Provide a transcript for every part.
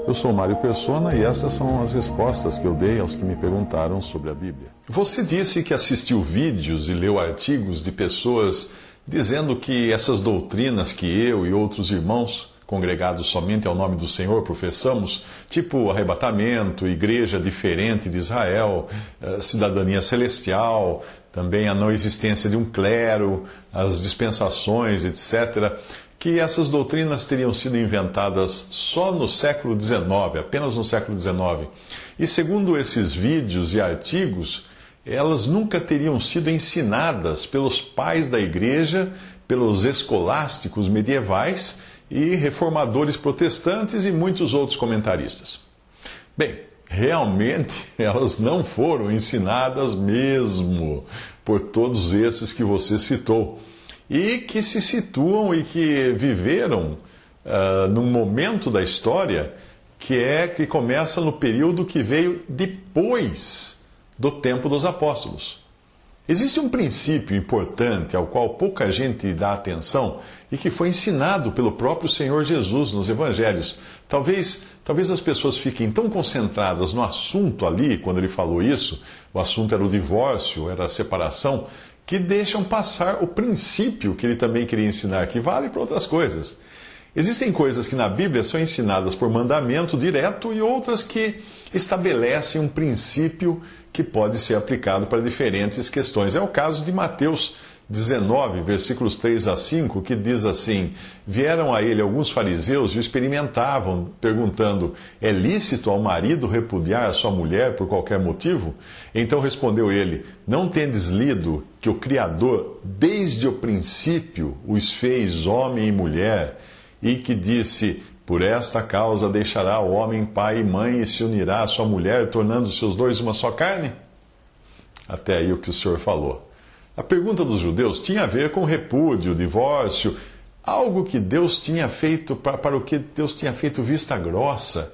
Eu sou Mário Persona e essas são as respostas que eu dei aos que me perguntaram sobre a Bíblia. Você disse que assistiu vídeos e leu artigos de pessoas dizendo que essas doutrinas que eu e outros irmãos, congregados somente ao nome do Senhor, professamos, tipo arrebatamento, igreja diferente de Israel, cidadania celestial, também a não existência de um clero, as dispensações, etc., que essas doutrinas teriam sido inventadas só no século XIX, apenas no século XIX. E segundo esses vídeos e artigos, elas nunca teriam sido ensinadas pelos pais da igreja, pelos escolásticos medievais e reformadores protestantes e muitos outros comentaristas. Bem, realmente elas não foram ensinadas mesmo por todos esses que você citou, e que se situam e que viveram num momento da história que começa no período que veio depois do tempo dos apóstolos. Existe um princípio importante ao qual pouca gente dá atenção e que foi ensinado pelo próprio Senhor Jesus nos evangelhos. Talvez as pessoas fiquem tão concentradas no assunto ali, quando ele falou isso, o assunto era o divórcio, era a separação, que deixam passar o princípio que ele também queria ensinar, que vale para outras coisas. Existem coisas que na Bíblia são ensinadas por mandamento direto e outras que estabelecem um princípio que pode ser aplicado para diferentes questões. É o caso de Mateus 19, versículos 3 a 5, que diz assim: Vieram a ele alguns fariseus e o experimentavam, perguntando: É lícito ao marido repudiar a sua mulher por qualquer motivo? Então respondeu ele: Não tendes lido que o Criador, desde o princípio, os fez homem e mulher, e que disse: Por esta causa deixará o homem pai e mãe e se unirá à sua mulher, tornando-se os dois uma só carne? Até aí o que o Senhor falou. A pergunta dos judeus tinha a ver com repúdio, divórcio, algo que Deus tinha feito, para o que Deus tinha feito vista grossa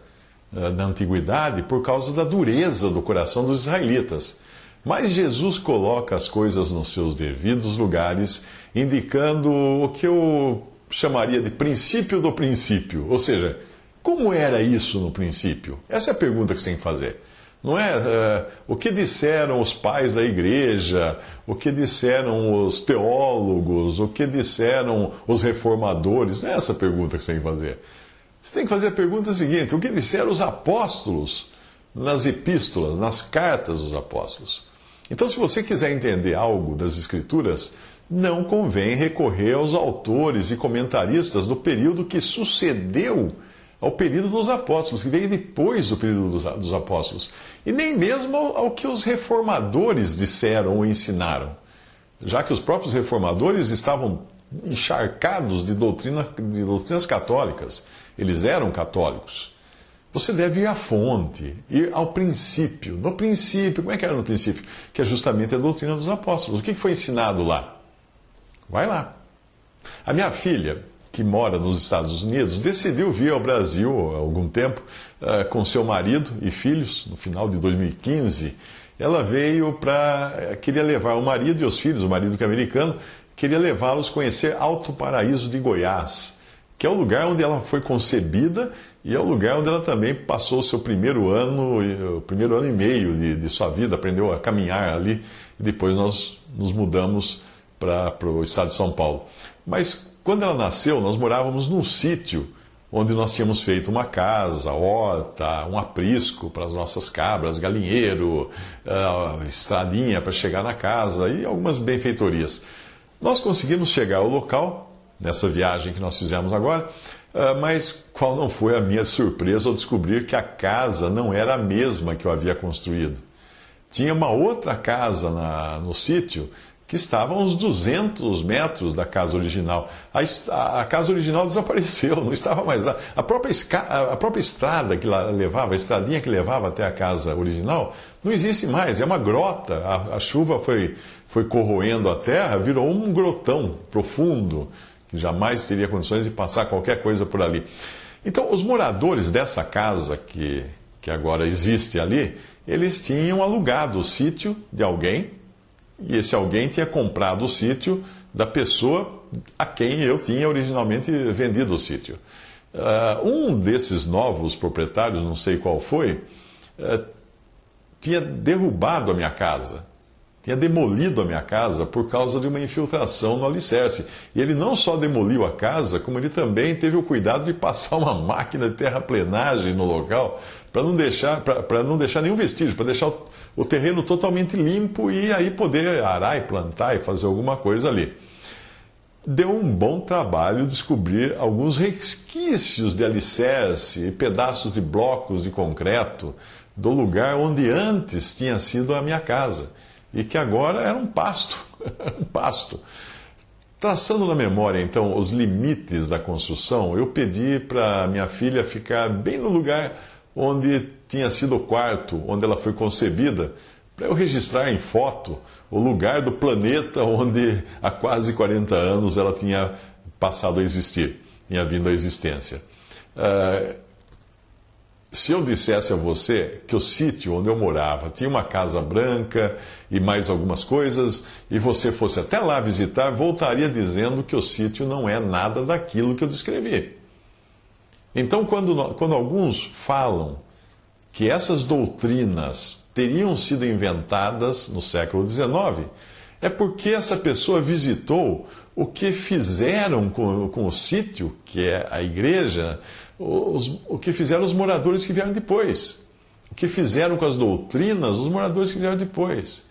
na antiguidade, por causa da dureza do coração dos israelitas. Mas Jesus coloca as coisas nos seus devidos lugares, indicando o que eu chamaria de princípio do princípio. Ou seja, como era isso no princípio? Essa é a pergunta que você tem que fazer. Não é o que disseram os pais da igreja, o que disseram os teólogos, o que disseram os reformadores. Não é essa a pergunta que você tem que fazer. Você tem que fazer a pergunta seguinte: o que disseram os apóstolos nas epístolas, nas cartas dos apóstolos? Então, se você quiser entender algo das Escrituras, não convém recorrer aos autores e comentaristas do período que sucedeu ao período dos apóstolos, que veio depois do período dos apóstolos, e nem mesmo ao que os reformadores disseram ou ensinaram, já que os próprios reformadores estavam encharcados de doutrinas católicas. Eles eram católicos. Você deve ir à fonte, ir ao princípio. No princípio, como é que era no princípio? Que é justamente a doutrina dos apóstolos. O que foi ensinado lá? Vai lá. A minha filha, que mora nos Estados Unidos, decidiu vir ao Brasil há algum tempo com seu marido e filhos, no final de 2015. Ela veio queria levar o marido e os filhos, o marido que é americano, queria levá-los a conhecer Alto Paraíso de Goiás, que é o lugar onde ela foi concebida e é o lugar onde ela também passou o seu primeiro ano e meio de sua vida, aprendeu a caminhar ali, e depois nós nos mudamos para o estado de São Paulo. Mas quando ela nasceu, nós morávamos num sítio onde nós tínhamos feito uma casa, horta, um aprisco para as nossas cabras, galinheiro, estradinha para chegar na casa e algumas benfeitorias. Nós conseguimos chegar ao local, nessa viagem que nós fizemos agora, mas qual não foi a minha surpresa ao descobrir que a casa não era a mesma que eu havia construído. Tinha uma outra casa no sítio que estava a uns 200 metros da casa original. A casa original desapareceu, não estava mais lá. A própria estrada que levava, a estradinha que levava até a casa original, não existe mais, é uma grota. A chuva foi corroendo a terra, virou um grotão profundo, que jamais teria condições de passar qualquer coisa por ali. Então, os moradores dessa casa que agora existe ali, eles tinham alugado o sítio de alguém, e esse alguém tinha comprado o sítio da pessoa a quem eu tinha originalmente vendido o sítio. Um desses novos proprietários, não sei qual foi, tinha derrubado a minha casa. Tinha demolido a minha casa por causa de uma infiltração no alicerce. E ele não só demoliu a casa, como ele também teve o cuidado de passar uma máquina de terraplenagem no local para não deixar nenhum vestígio, para deixar o terreno totalmente limpo e aí poder arar e plantar e fazer alguma coisa ali. Deu um bom trabalho descobrir alguns resquícios de alicerce e pedaços de blocos de concreto do lugar onde antes tinha sido a minha casa. E que agora era um pasto, um pasto. Traçando na memória, então, os limites da construção, eu pedi para minha filha ficar bem no lugar onde tinha sido o quarto, onde ela foi concebida, para eu registrar em foto o lugar do planeta onde há quase 40 anos ela tinha passado a existir, tinha vindo à existência. Se eu dissesse a você que o sítio onde eu morava tinha uma casa branca e mais algumas coisas, e você fosse até lá visitar, voltaria dizendo que o sítio não é nada daquilo que eu descrevi. Então, quando alguns falam que essas doutrinas teriam sido inventadas no século XIX, é porque essa pessoa visitou o que fizeram com o sítio, que é a igreja, o que fizeram os moradores que vieram depois. O que fizeram com as doutrinas os moradores que vieram depois.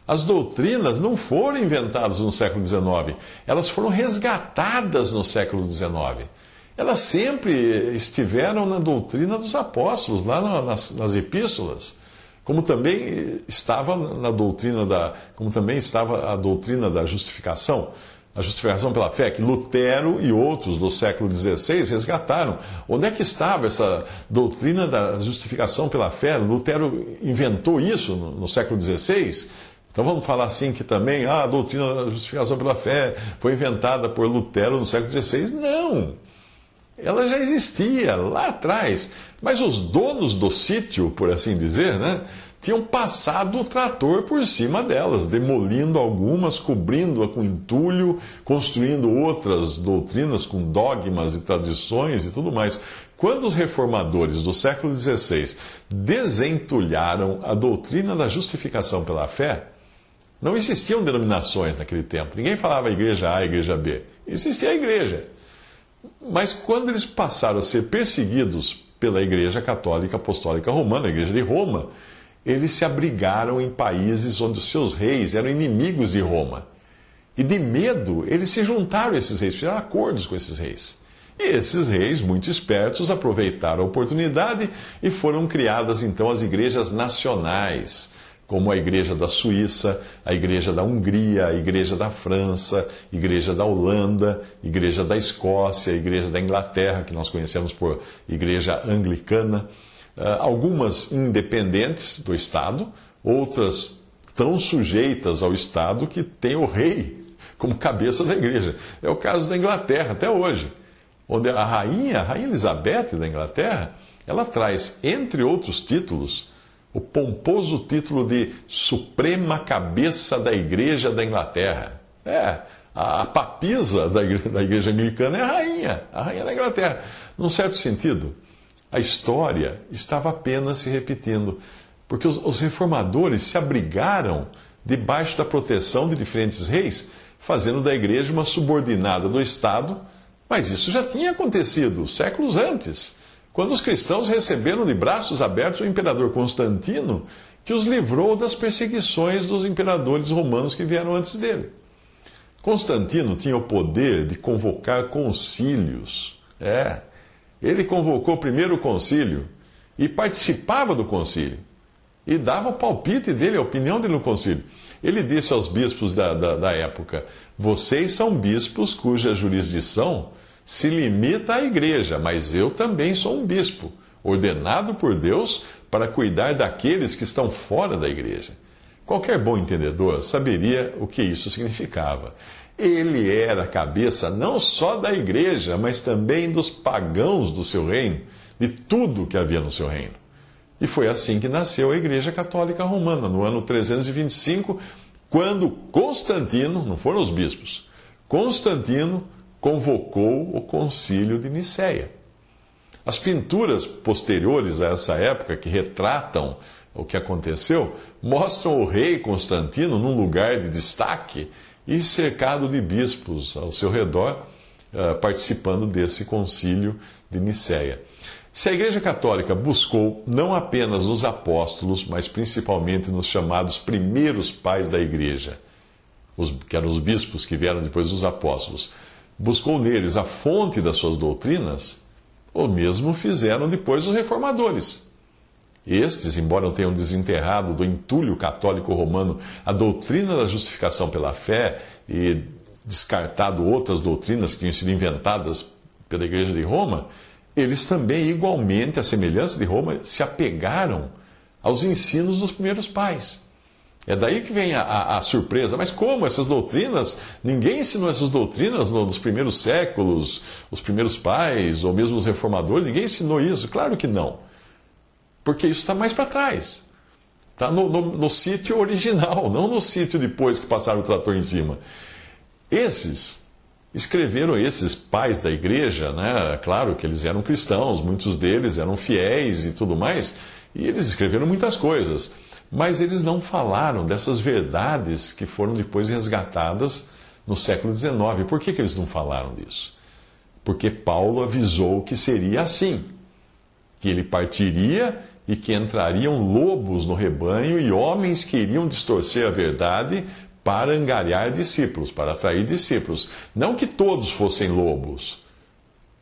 As doutrinas não foram inventadas no século XIX, elas foram resgatadas no século XIX. Elas sempre estiveram na doutrina dos apóstolos, lá nas epístolas. Como também estava a doutrina da justificação. A justificação pela fé, que Lutero e outros do século XVI resgataram. Onde é que estava essa doutrina da justificação pela fé? Lutero inventou isso no século XVI? Então vamos falar assim que também a doutrina da justificação pela fé foi inventada por Lutero no século XVI? Não! Ela já existia lá atrás. Mas os donos do sítio, por assim dizer, né, tinham passado o trator por cima delas, demolindo algumas, cobrindo-a com entulho, construindo outras doutrinas com dogmas e tradições e tudo mais. Quando os reformadores do século XVI desentulharam a doutrina da justificação pela fé, não existiam denominações naquele tempo. Ninguém falava igreja A, igreja B. Existia a igreja. Mas quando eles passaram a ser perseguidos pela Igreja Católica Apostólica Romana, a Igreja de Roma, eles se abrigaram em países onde os seus reis eram inimigos de Roma. E de medo, eles se juntaram a esses reis, fizeram acordos com esses reis. E esses reis, muito espertos, aproveitaram a oportunidade e foram criadas então as igrejas nacionais, como a Igreja da Suíça, a Igreja da Hungria, a Igreja da França, a Igreja da Holanda, a Igreja da Escócia, a Igreja da Inglaterra, que nós conhecemos por Igreja Anglicana, algumas independentes do Estado, outras tão sujeitas ao Estado que tem o rei como cabeça da igreja. É o caso da Inglaterra até hoje, onde a rainha Elizabeth da Inglaterra, ela traz, entre outros títulos, o pomposo título de Suprema Cabeça da Igreja da Inglaterra. A papisa da Igreja Anglicana é a rainha da Inglaterra. Num certo sentido, a história estava apenas se repetindo, porque os reformadores se abrigaram debaixo da proteção de diferentes reis, fazendo da igreja uma subordinada do Estado, mas isso já tinha acontecido séculos antes, quando os cristãos receberam de braços abertos o imperador Constantino, que os livrou das perseguições dos imperadores romanos que vieram antes dele. Constantino tinha o poder de convocar concílios. Ele convocou primeiro o concílio e participava do concílio. E dava o palpite dele, a opinião dele no concílio. Ele disse aos bispos da época: vocês são bispos cuja jurisdição se limita à igreja, mas eu também sou um bispo, ordenado por Deus para cuidar daqueles que estão fora da igreja. Qualquer bom entendedor saberia o que isso significava. Ele era a cabeça não só da igreja, mas também dos pagãos do seu reino, de tudo que havia no seu reino. E foi assim que nasceu a Igreja Católica Romana, no ano 325, quando Constantino, não foram os bispos, Constantino convocou o concílio de Nicéia. As pinturas posteriores a essa época, que retratam o que aconteceu, mostram o rei Constantino num lugar de destaque e cercado de bispos ao seu redor, participando desse concílio de Nicéia. Se a Igreja Católica buscou não apenas nos apóstolos, mas principalmente nos chamados primeiros pais da Igreja, que eram os bispos que vieram depois dos apóstolos, buscou neles a fonte das suas doutrinas, o mesmo fizeram depois os reformadores. Estes, embora não tenham desenterrado do entulho católico romano a doutrina da justificação pela fé e descartado outras doutrinas que tinham sido inventadas pela Igreja de Roma, eles também, igualmente, à semelhança de Roma, se apegaram aos ensinos dos primeiros pais. É daí que vem a surpresa. Mas como essas doutrinas? Ninguém ensinou essas doutrinas nos primeiros séculos, os primeiros pais, ou mesmo os reformadores. Ninguém ensinou isso? Claro que não. Porque isso está mais para trás. Está no sítio original, não no sítio depois que passaram o trator em cima. Esses pais da igreja, né? Claro que eles eram cristãos, muitos deles eram fiéis e tudo mais, e eles escreveram muitas coisas. Mas eles não falaram dessas verdades que foram depois resgatadas no século XIX. Por que eles não falaram disso? Porque Paulo avisou que seria assim, que ele partiria e que entrariam lobos no rebanho e homens que iriam distorcer a verdade para angariar discípulos, para atrair discípulos. Não que todos fossem lobos,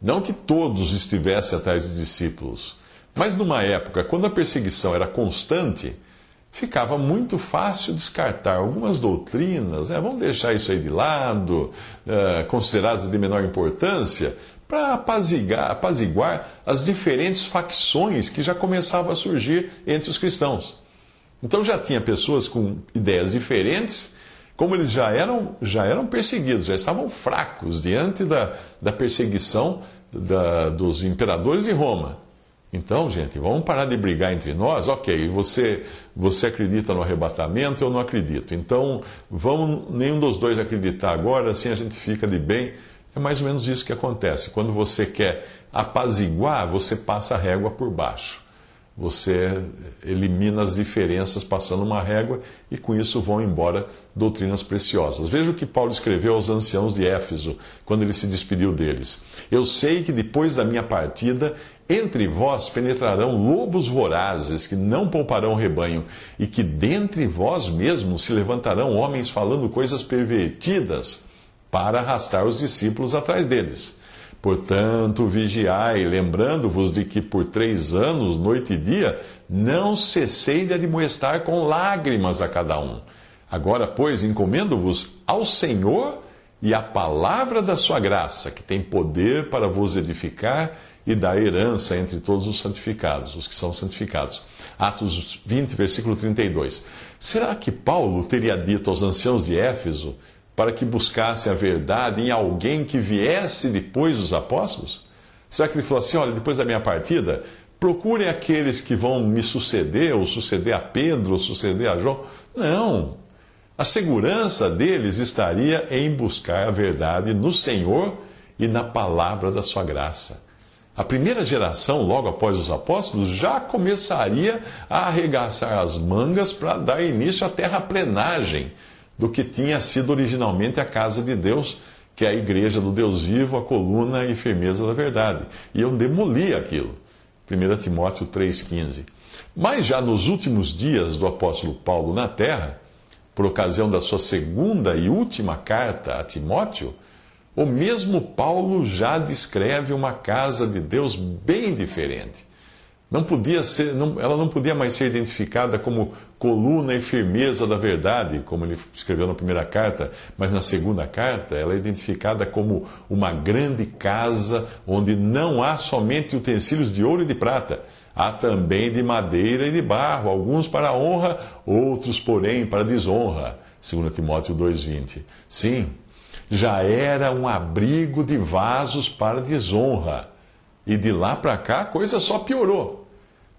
não que todos estivessem atrás de discípulos, mas numa época, quando a perseguição era constante, ficava muito fácil descartar algumas doutrinas, vamos deixar isso aí de lado, consideradas de menor importância, para apaziguar as diferentes facções que já começavam a surgir entre os cristãos. Então já tinha pessoas com ideias diferentes, como eles já eram perseguidos, já estavam fracos diante da perseguição dos imperadores de Roma. Então, gente, vamos parar de brigar entre nós. Ok, você acredita no arrebatamento, eu não acredito. Então, vamos nenhum dos dois acreditar agora, assim a gente fica de bem. É mais ou menos isso que acontece. Quando você quer apaziguar, você passa a régua por baixo. Você elimina as diferenças passando uma régua e com isso vão embora doutrinas preciosas. Veja o que Paulo escreveu aos anciãos de Éfeso, quando ele se despediu deles. Eu sei que depois da minha partida, entre vós penetrarão lobos vorazes que não pouparão o rebanho, e que dentre vós mesmos se levantarão homens falando coisas pervertidas para arrastar os discípulos atrás deles. Portanto, vigiai, lembrando-vos de que por 3 anos, noite e dia, não cessei de admoestar com lágrimas a cada um. Agora, pois, encomendo-vos ao Senhor e à palavra da sua graça, que tem poder para vos edificar e dar herança entre todos os santificados, os que são santificados. Atos 20, versículo 32. Será que Paulo teria dito aos anciãos de Éfeso para que buscassem a verdade em alguém que viesse depois dos apóstolos? Será que ele falou assim, olha, depois da minha partida, procurem aqueles que vão me suceder, ou suceder a Pedro, ou suceder a João? Não. A segurança deles estaria em buscar a verdade no Senhor e na palavra da sua graça. A primeira geração, logo após os apóstolos, já começaria a arregaçar as mangas para dar início à terraplenagem do que tinha sido originalmente a casa de Deus, que é a igreja do Deus vivo, a coluna e firmeza da verdade. E eu demoli aquilo. 1 Timóteo 3,15. Mas já nos últimos dias do apóstolo Paulo na terra, por ocasião da sua segunda e última carta a Timóteo, o mesmo Paulo já descreve uma casa de Deus bem diferente. Ela não podia mais ser identificada como coluna e firmeza da verdade, como ele escreveu na primeira carta, mas na segunda carta ela é identificada como uma grande casa onde não há somente utensílios de ouro e de prata, há também de madeira e de barro, alguns para honra, outros, porém, para desonra. 2 Timóteo 2,20. Sim, já era um abrigo de vasos para desonra. E de lá para cá a coisa só piorou.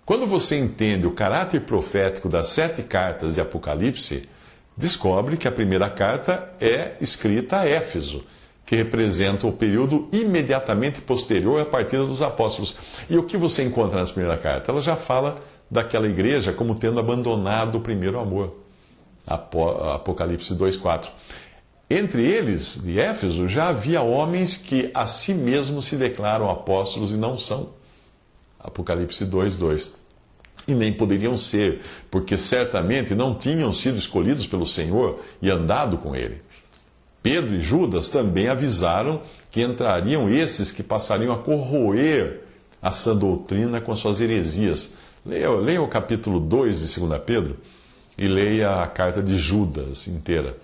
Quando você entende o caráter profético das 7 cartas de Apocalipse, descobre que a primeira carta é escrita a Éfeso, que representa o período imediatamente posterior à partida dos apóstolos. E o que você encontra nessa primeira carta? Ela já fala daquela igreja como tendo abandonado o primeiro amor. Apocalipse 2:4. Entre eles, de Éfeso, já havia homens que a si mesmos se declaram apóstolos e não são. Apocalipse 2:2. E nem poderiam ser, porque certamente não tinham sido escolhidos pelo Senhor e andado com Ele. Pedro e Judas também avisaram que entrariam esses que passariam a corroer a sã doutrina com suas heresias. Leia o capítulo 2 de 2 Pedro e leia a carta de Judas inteira.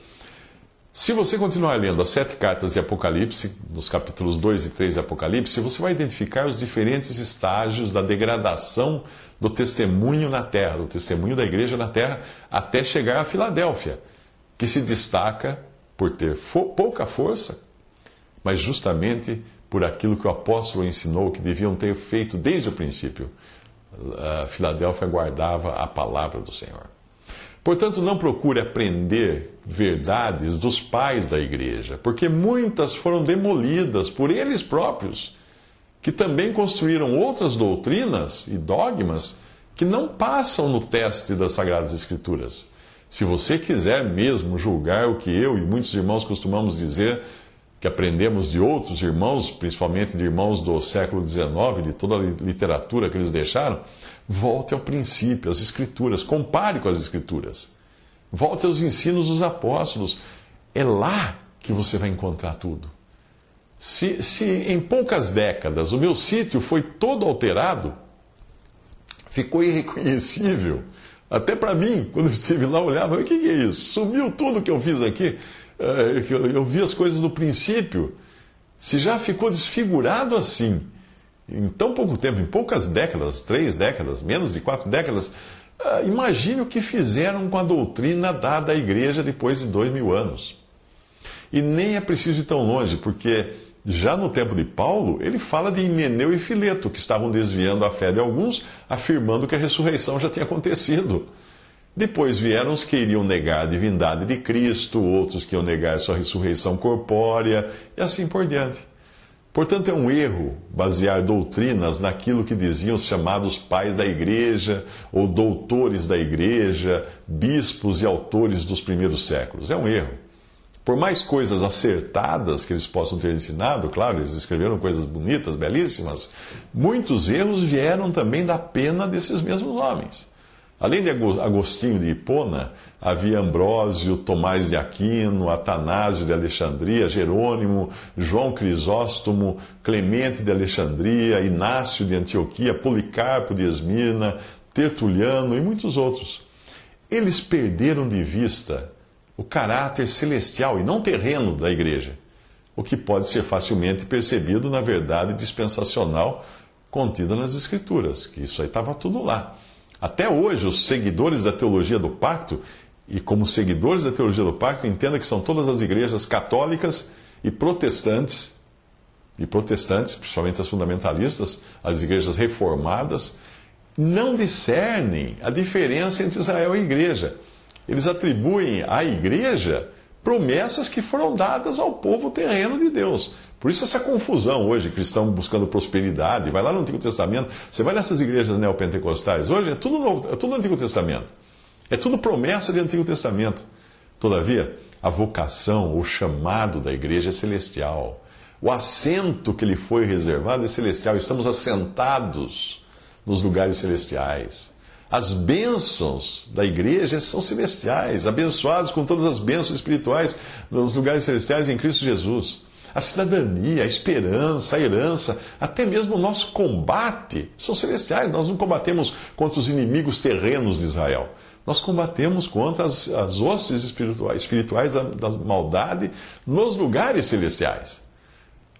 Se você continuar lendo as 7 cartas de Apocalipse, nos capítulos 2 e 3 de Apocalipse, você vai identificar os diferentes estágios da degradação do testemunho na terra, do testemunho da igreja na terra, até chegar a Filadélfia, que se destaca por ter pouca força, mas justamente por aquilo que o apóstolo ensinou que deviam ter feito desde o princípio. A Filadélfia guardava a palavra do Senhor. Portanto, não procure aprender verdades dos pais da igreja, porque muitas foram demolidas por eles próprios, que também construíram outras doutrinas e dogmas que não passam no teste das Sagradas Escrituras. Se você quiser mesmo julgar o que eu e muitos irmãos costumamos dizer, que aprendemos de outros irmãos, principalmente de irmãos do século XIX, de toda a literatura que eles deixaram, volte ao princípio, às Escrituras, compare com as Escrituras. Volte aos ensinos dos apóstolos. É lá que você vai encontrar tudo. Se em poucas décadas o meu sítio foi todo alterado, ficou irreconhecível. Até para mim, quando eu estive lá, eu olhava, o que é isso? Sumiu tudo que eu fiz aqui. Eu vi as coisas no princípio. Se já ficou desfigurado assim, em tão pouco tempo, em poucas décadas, 3 décadas, menos de 4 décadas, imagine o que fizeram com a doutrina dada à igreja depois de 2000 anos. E nem é preciso ir tão longe, porque já no tempo de Paulo, ele fala de Himeneu e Fileto, que estavam desviando a fé de alguns, afirmando que a ressurreição já tinha acontecido. Depois vieram os que iriam negar a divindade de Cristo, outros que iam negar sua ressurreição corpórea, e assim por diante. Portanto, é um erro basear doutrinas naquilo que diziam os chamados pais da igreja, ou doutores da igreja, bispos e autores dos primeiros séculos. É um erro. Por mais coisas acertadas que eles possam ter ensinado, claro, eles escreveram coisas bonitas, belíssimas, muitos erros vieram também da pena desses mesmos homens. Além de Agostinho de Hipona, havia Ambrósio, Tomás de Aquino, Atanásio de Alexandria, Jerônimo, João Crisóstomo, Clemente de Alexandria, Inácio de Antioquia, Policarpo de Esmirna, Tertuliano e muitos outros. Eles perderam de vista o caráter celestial e não terreno da igreja, o que pode ser facilmente percebido na verdade dispensacional contida nas Escrituras, que isso aí estava tudo lá. Até hoje, os seguidores da teologia do pacto, e como seguidores da teologia do pacto, entenda que são todas as igrejas católicas e protestantes, principalmente as fundamentalistas, as igrejas reformadas, não discernem a diferença entre Israel e a igreja. Eles atribuem à igreja promessas que foram dadas ao povo terreno de Deus. Por isso essa confusão hoje, cristão buscando prosperidade. Vai lá no Antigo Testamento, você vai nessas igrejas neopentecostais, hoje é tudo novo, é tudo Antigo Testamento. É tudo promessa de Antigo Testamento. Todavia, a vocação, o chamado da igreja é celestial. O assento que lhe foi reservado é celestial. Estamos assentados nos lugares celestiais. As bênçãos da igreja são celestiais, abençoados com todas as bênçãos espirituais nos lugares celestiais em Cristo Jesus. A cidadania, a esperança, a herança, até mesmo o nosso combate são celestiais. Nós não combatemos contra os inimigos terrenos de Israel. Nós combatemos contra as hostes espirituais da maldade nos lugares celestiais.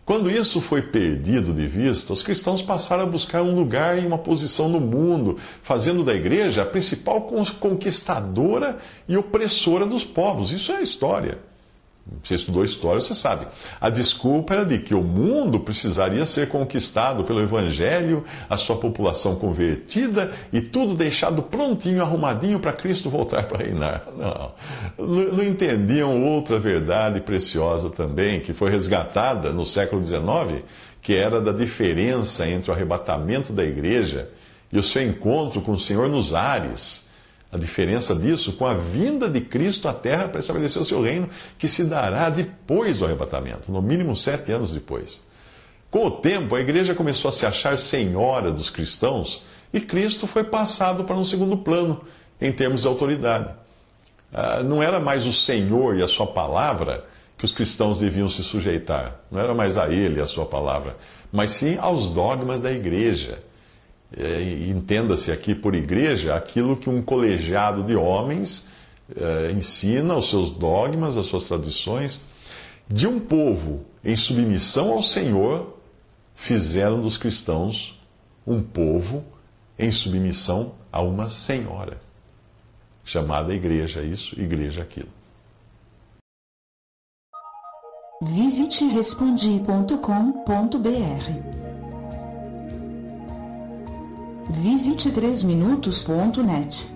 Quando isso foi perdido de vista, os cristãos passaram a buscar um lugar e uma posição no mundo, fazendo da igreja a principal conquistadora e opressora dos povos. Isso é a história. Você estudou história, você sabe. A desculpa era de que o mundo precisaria ser conquistado pelo Evangelho, a sua população convertida e tudo deixado prontinho, arrumadinho para Cristo voltar para reinar. Não entendiam outra verdade preciosa também, que foi resgatada no século XIX, que era da diferença entre o arrebatamento da igreja e o seu encontro com o Senhor nos ares. A diferença disso com a vinda de Cristo à Terra para estabelecer o seu reino, que se dará depois do arrebatamento, no mínimo 7 anos depois. Com o tempo, a igreja começou a se achar senhora dos cristãos e Cristo foi passado para um segundo plano, em termos de autoridade. Não era mais o Senhor e a sua palavra que os cristãos deviam se sujeitar. Não era mais a Ele e a sua palavra, mas sim aos dogmas da igreja. Entenda-se aqui por igreja aquilo que um colegiado de homens ensina, os seus dogmas, as suas tradições, de um povo em submissão ao Senhor, fizeram dos cristãos um povo em submissão a uma senhora, chamada igreja isso, igreja aquilo. Visite respondi.com.br. Visite 3minutos.net.